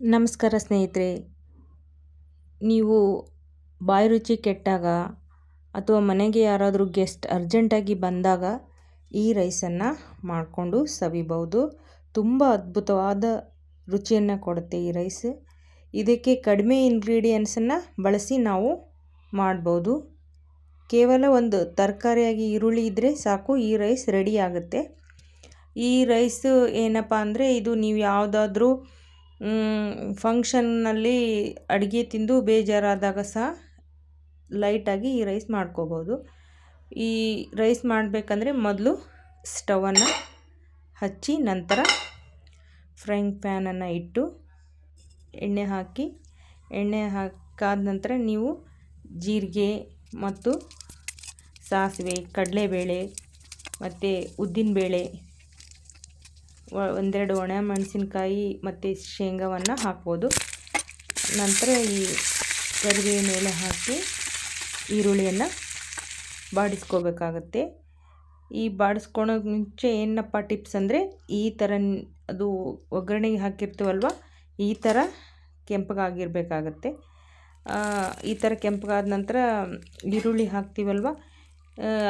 ನಮಸ್ಕಾರ ಸ್ನೇಹಿತರೆ. ನೀವು ಬಾಯಿ ರುಚಿ ಕೆಟ್ಟಾಗ ಅಥವಾ ಮನೆಗೆ ಯಾರಾದರೂ ಗೆಸ್ಟ್ ಅರ್ಜೆಂಟಾಗಿ ಬಂದಾಗ ಈ ರೈಸನ್ನು ಮಾಡಿಕೊಂಡು ಸವಿಬಹುದು. ತುಂಬ ಅದ್ಭುತವಾದ ರುಚಿಯನ್ನು ಕೊಡುತ್ತೆ ಈ ರೈಸ್. ಇದಕ್ಕೆ ಕಡಿಮೆ ಇಂಗ್ರೀಡಿಯೆಂಟ್ಸನ್ನು ಬಳಸಿ ನಾವು ಮಾಡ್ಬೋದು. ಕೇವಲ ಒಂದು ತರಕಾರಿಯಾಗಿ ಈರುಳ್ಳಿ ಇದ್ದರೆ ಸಾಕು, ಈ ರೈಸ್ ರೆಡಿ ಆಗುತ್ತೆ. ಈ ರೈಸ್ ಏನಪ್ಪ ಅಂದರೆ, ಇದು ನೀವು ಯಾವುದಾದ್ರೂ ಫಂಕ್ಷನ್ನಲ್ಲಿ ಅಡುಗೆ ತಿಂದು ಬೇಜಾರಾದಾಗ ಸಹ ಲೈಟಾಗಿ ಈ ರೈಸ್ ಮಾಡ್ಕೋಬೋದು. ಈ ರೈಸ್ ಮಾಡಬೇಕಂದ್ರೆ ಮೊದಲು ಸ್ಟವನ್ನು ಹಚ್ಚಿ ನಂತರ ಫ್ರೈಯಿಂಗ್ ಪ್ಯಾನನ್ನು ಇಟ್ಟು ಎಣ್ಣೆ ಹಾಕಾದ ನಂತರ ನೀವು ಜೀರಿಗೆ ಮತ್ತು ಸಾಸಿವೆ, ಕಡಲೆಬೇಳೆ ಮತ್ತು ಉದ್ದಿನಬೇಳೆ, ಒಂದೆರಡು ಒಣ ಮೆಣಸಿನ್ಕಾಯಿ ಮತ್ತು ಶೇಂಗಾವನ್ನು ಹಾಕ್ಬೋದು. ನಂತರ ಈ ಕರಿಬೇವಿನ ಎಲೆ ಹಾಕಿ ಈರುಳ್ಳಿಯನ್ನು ಬಾಡಿಸ್ಕೋಬೇಕಾಗತ್ತೆ. ಈ ಬಾಡಿಸ್ಕೊಳೋಕೆ ಮುಂಚೆ ಏನಪ್ಪ ಟಿಪ್ಸ್ ಅಂದರೆ, ಈ ಥರ ಅದು ಒಗ್ಗರಣೆಗೆ ಹಾಕಿರ್ತೀವಲ್ವ, ಈ ಥರ ಕೆಂಪಗಾಗಿರಬೇಕಾಗತ್ತೆ. ಈ ಥರ ಕೆಂಪಗಾದ ನಂತರ ಈರುಳ್ಳಿ ಹಾಕ್ತೀವಲ್ವ,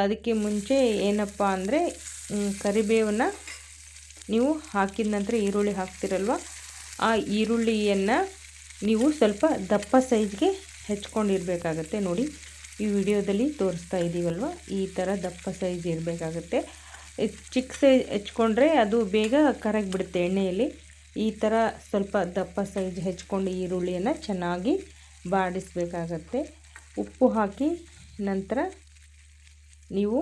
ಅದಕ್ಕೆ ಮುಂಚೆ ಏನಪ್ಪ ಅಂದರೆ ಕರಿಬೇವನ್ನು ನೀವು ಹಾಕಿದ ನಂತರ ಈರುಳ್ಳಿ ಹಾಕ್ತಿರಲ್ವ, ಆ ಈರುಳ್ಳಿಯನ್ನು ನೀವು ಸ್ವಲ್ಪ ದಪ್ಪ ಸೈಜ್ಗೆ ಹೆಚ್ಕೊಂಡಿರಬೇಕಾಗತ್ತೆ. ನೋಡಿ, ಈ ವಿಡಿಯೋದಲ್ಲಿ ತೋರಿಸ್ತಾ ಇದ್ದೀವಲ್ವ, ಈ ಥರ ದಪ್ಪ ಸೈಜ್ ಇರಬೇಕಾಗತ್ತೆ. ಚಿಕ್ಕ ಸೈಜ್ ಹೆಚ್ಕೊಂಡ್ರೆ ಅದು ಬೇಗ ಕರಗಿಬಿಡುತ್ತೆ ಎಣ್ಣೆಯಲ್ಲಿ. ಈ ಥರ ಸ್ವಲ್ಪ ದಪ್ಪ ಸೈಜ್ ಹೆಚ್ಕೊಂಡು ಈರುಳ್ಳಿಯನ್ನು ಚೆನ್ನಾಗಿ ಬಾಡಿಸಬೇಕಾಗತ್ತೆ. ಉಪ್ಪು ಹಾಕಿ ನಂತರ ನೀವು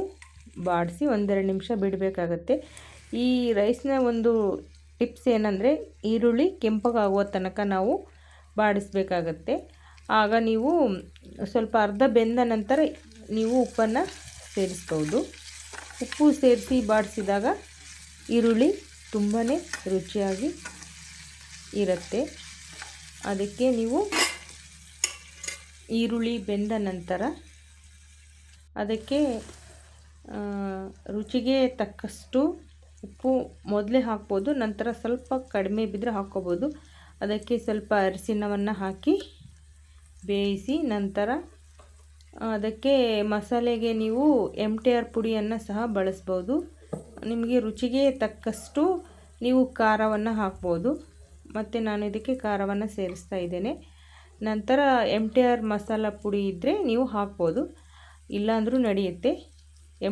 ಬಾಡಿಸಿ ಒಂದೆರಡು ನಿಮಿಷ ಬಿಡಬೇಕಾಗತ್ತೆ. ಈ ರೈಸ್ನ ಒಂದು ಟಿಪ್ಸ್ ಏನಂದರೆ, ಈರುಳ್ಳಿ ಕೆಂಪಗಾಗುವ ತನಕ ನಾವು ಬಾಡಿಸಬೇಕಾಗತ್ತೆ. ಆಗ ನೀವು ಸ್ವಲ್ಪ ಅರ್ಧ ಬೆಂದ ನಂತರ ನೀವು ಉಪ್ಪನ್ನು ಸೇರಿಸ್ಬೋದು. ಉಪ್ಪು ಸೇರಿಸಿ ಬಾಡಿಸಿದಾಗ ಈರುಳ್ಳಿ ತುಂಬಾ ರುಚಿಯಾಗಿ ಇರುತ್ತೆ. ಅದಕ್ಕೆ ನೀವು ಈರುಳ್ಳಿ ಬೆಂದ ನಂತರ ಅದಕ್ಕೆ ರುಚಿಗೆ ತಕ್ಕಷ್ಟು ಉಪ್ಪು ಮೊದಲೇ ಹಾಕ್ಬೋದು, ನಂತರ ಸ್ವಲ್ಪ ಕಡಿಮೆ ಬಿದ್ದರೆ ಹಾಕ್ಕೋಬೋದು. ಅದಕ್ಕೆ ಸ್ವಲ್ಪ ಅರಿಶಿಣವನ್ನು ಹಾಕಿ ಬೇಯಿಸಿ ನಂತರ ಅದಕ್ಕೆ ಮಸಾಲೆಗೆ ನೀವು MTR ಪುಡಿಯನ್ನು ಸಹ ಬಳಸ್ಬೋದು. ನಿಮಗೆ ರುಚಿಗೆ ತಕ್ಕಷ್ಟು ನೀವು ಖಾರವನ್ನು ಹಾಕ್ಬೋದು. ಮತ್ತು ನಾನು ಇದಕ್ಕೆ ಖಾರವನ್ನು ಸೇರಿಸ್ತಾ ಇದ್ದೇನೆ. ನಂತರ MTR ಮಸಾಲ ಪುಡಿ ಇದ್ದರೆ ನೀವು ಹಾಕ್ಬೋದು, ಇಲ್ಲಾಂದರೂ ನಡೆಯುತ್ತೆ.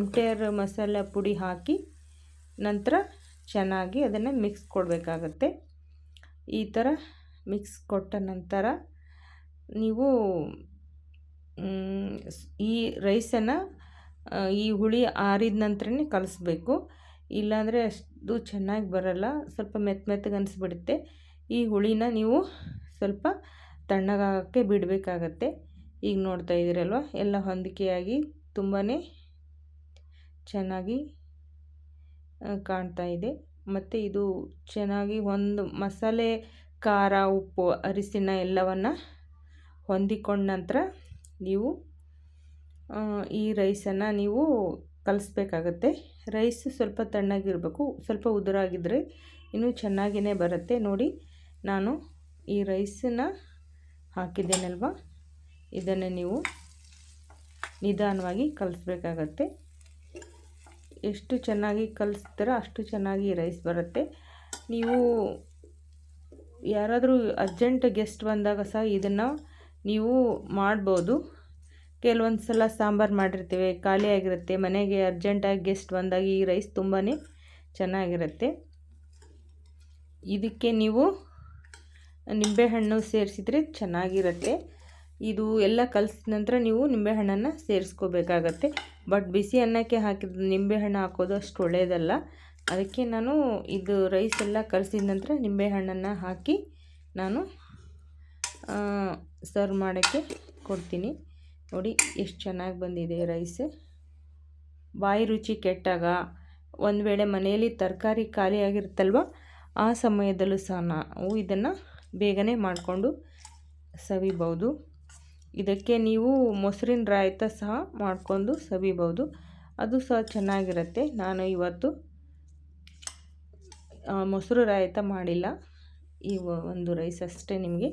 MTR ಮಸಾಲ ಪುಡಿ ಹಾಕಿ ನಂತರ ಚೆನ್ನಾಗಿ ಅದನ್ನು ಮಿಕ್ಸ್ ಕೊಡಬೇಕಾಗತ್ತೆ. ಈ ಥರ ಮಿಕ್ಸ್ ಕೊಟ್ಟ ನಂತರ ನೀವು ಈ ರೈಸನ್ನು ಈ ಹುಳಿ ಆರಿದ ನಂತರನೇ ಕಲಿಸ್ಬೇಕು, ಇಲ್ಲಾಂದರೆ ಅಷ್ಟು ಚೆನ್ನಾಗಿ ಬರಲ್ಲ, ಸ್ವಲ್ಪ ಮೆತ್ತಗೆ ಅನಿಸ್ಬಿಡುತ್ತೆ. ಈ ಹುಳಿನ ನೀವು ಸ್ವಲ್ಪ ತಣ್ಣಗಾಗೋಕ್ಕೆ ಬಿಡಬೇಕಾಗತ್ತೆ. ಈಗ ನೋಡ್ತಾ ಇದ್ದೀರಲ್ವ, ಎಲ್ಲ ಹೊಂದಿಕೆಯಾಗಿ ತುಂಬಾ ಚೆನ್ನಾಗಿ ಕಾಣ್ತಾ ಇದೆ. ಮತ್ತು ಇದು ಚೆನ್ನಾಗಿ ಒಂದು ಮಸಾಲೆ, ಖಾರ, ಉಪ್ಪು, ಅರಿಶಿಣ ಎಲ್ಲವನ್ನು ಹೊಂದಿಕೊಂಡ ನಂತರ ನೀವು ಈ ರೈಸನ್ನು ನೀವು ಕಲಿಸ್ಬೇಕಾಗತ್ತೆ. ರೈಸ್ ಸ್ವಲ್ಪ ತಣ್ಣಗಿರಬೇಕು, ಸ್ವಲ್ಪ ಉದುರಾಗಿದ್ದರೆ ಇನ್ನೂ ಚೆನ್ನಾಗಿಯೇ ಬರುತ್ತೆ. ನೋಡಿ, ನಾನು ಈ ರೈಸನ್ನು ಹಾಕಿದ್ದೇನಲ್ವ, ಇದನ್ನು ನೀವು ನಿಧಾನವಾಗಿ ಕಲಿಸ್ಬೇಕಾಗತ್ತೆ. ಎಷ್ಟು ಚೆನ್ನಾಗಿ ಕಲಿಸ್ತೀರೋ ಅಷ್ಟು ಚೆನ್ನಾಗಿ ರೈಸ್ ಬರುತ್ತೆ. ನೀವು ಯಾರಾದರೂ ಅರ್ಜೆಂಟ್ ಗೆಸ್ಟ್ ಬಂದಾಗ ಸಹ ಇದನ್ನು ನೀವು ಮಾಡ್ಬೋದು. ಕೆಲವೊಂದು ಸಲ ಸಾಂಬಾರು ಮಾಡಿರ್ತೀವಿ, ಖಾಲಿಯಾಗಿರುತ್ತೆ, ಮನೆಗೆ ಅರ್ಜೆಂಟಾಗಿ ಗೆಸ್ಟ್ ಬಂದಾಗ ಈ ರೈಸ್ ತುಂಬಾ ಚೆನ್ನಾಗಿರುತ್ತೆ. ಇದಕ್ಕೆ ನೀವು ನಿಂಬೆಹಣ್ಣು ಸೇರಿಸಿದರೆ ಚೆನ್ನಾಗಿರುತ್ತೆ. ಇದು ಎಲ್ಲ ಕಲಿಸಿದ ನಂತರ ನೀವು ನಿಂಬೆಹಣ್ಣನ್ನು ಸೇರಿಸ್ಕೋಬೇಕಾಗತ್ತೆ. ಬಟ್ ಬಿಸಿ ಅನ್ನಕ್ಕೆ ಹಾಕಿದ ನಿಂಬೆಹಣ್ಣು ಹಾಕೋದು ಅಷ್ಟು ಒಳ್ಳೆಯದಲ್ಲ. ಅದಕ್ಕೆ ನಾನು ಇದು ರೈಸ್ ಎಲ್ಲ ಕಲಿಸಿದ ನಂತರ ನಿಂಬೆಹಣ್ಣನ್ನು ಹಾಕಿ ನಾನು ಸರ್ವ್ ಮಾಡೋಕ್ಕೆ ಕೊಡ್ತೀನಿ. ನೋಡಿ ಎಷ್ಟು ಚೆನ್ನಾಗಿ ಬಂದಿದೆ ರೈಸ್. ಬಾಯಿ ರುಚಿ ಕೆಟ್ಟಾಗ, ಒಂದು ವೇಳೆ ಮನೆಯಲ್ಲಿ ತರಕಾರಿ ಖಾಲಿಯಾಗಿರುತ್ತಲ್ವ, ಆ ಸಮಯದಲ್ಲೂ ಸಹ ನಾವು ಇದನ್ನು ಬೇಗನೆ ಮಾಡಿಕೊಂಡು ಸವಿಬೋದು. ಇದಕ್ಕೆ ನೀವು ಮೊಸರಿನ ರಾಯ್ತ ಸಹ ಮಾಡಿಕೊಂಡು ಸವಿಬೋದು, ಅದು ಸಹ ಚೆನ್ನಾಗಿರುತ್ತೆ. ನಾನು ಇವತ್ತು ಮೊಸರು ರಾಯ್ತ ಮಾಡಿಲ್ಲ, ಈ ಒಂದು ರೈಸ್ ಅಷ್ಟೇ ನಿಮಗೆ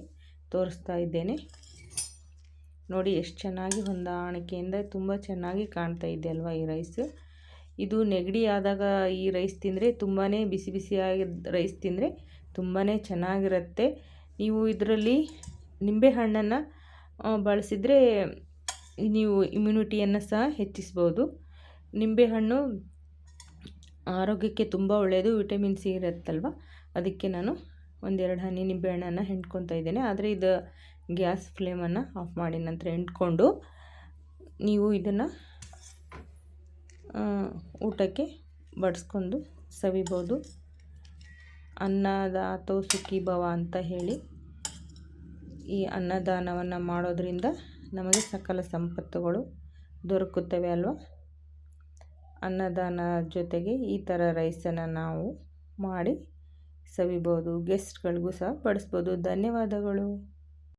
ತೋರಿಸ್ತಾ ಇದ್ದೇನೆ. ನೋಡಿ ಎಷ್ಟು ಚೆನ್ನಾಗಿ ಹೊಂದಾಣಿಕೆಯಿಂದ ತುಂಬ ಚೆನ್ನಾಗಿ ಕಾಣ್ತಾ ಇದೆ ಅಲ್ವಾ ಈ ರೈಸ್. ಇದು ನೆಗಡಿ ಆದಾಗ ಈ ರೈಸ್ ತಿಂದರೆ ತುಂಬಾ ಬಿಸಿ ಬಿಸಿಯಾಗಿ ರೈಸ್ ತಿಂದರೆ ತುಂಬಾ ಚೆನ್ನಾಗಿರುತ್ತೆ. ನೀವು ಇದರಲ್ಲಿ ನಿಂಬೆಹಣ್ಣನ್ನು ಬಳಸಿದರೆ ನೀವು ಇಮ್ಯುನಿಟಿಯನ್ನು ಸಹ ಹೆಚ್ಚಿಸ್ಬೋದು. ನಿಂಬೆಹಣ್ಣು ಆರೋಗ್ಯಕ್ಕೆ ತುಂಬ ಒಳ್ಳೆಯದು, ವಿಟಮಿನ್ ಸಿ ಇರುತ್ತಲ್ವ, ಅದಕ್ಕೆ ನಾನು ಒಂದೆರಡು ಹನಿ ನಿಂಬೆಹಣ್ಣನ್ನು ಹಿಂಡ್ಕೊತಾ ಇದ್ದೇನೆ. ಆದರೆ ಇದು ಗ್ಯಾಸ್ ಫ್ಲೇಮನ್ನು ಆಫ್ ಮಾಡಿ ನಂತರ ಹಿಂಡ್ಕೊಂಡು ನೀವು ಇದನ್ನು ಊಟಕ್ಕೆ ಬಡಿಸ್ಕೊಂಡು ಸವಿಬೋದು. ಅನ್ನದಾತೋ ಸುಖೀ ಭವ ಅಂತ ಹೇಳಿ ಈ ಅನ್ನದಾನವನ್ನು ಮಾಡೋದ್ರಿಂದ ನಮಗೆ ಸಕಲ ಸಂಪತ್ತುಗಳು ದೊರಕುತ್ತವೆ ಅಲ್ವಾ. ಅನ್ನದಾನ ಜೊತೆಗೆ ಈ ಥರ ರೈಸನ್ನು ನಾವು ಮಾಡಿ ಸವಿಬೋದು, ಗೆಸ್ಟ್ಗಳಿಗೂ ಸಹ ಬಡಿಸ್ಬೋದು. ಧನ್ಯವಾದಗಳು.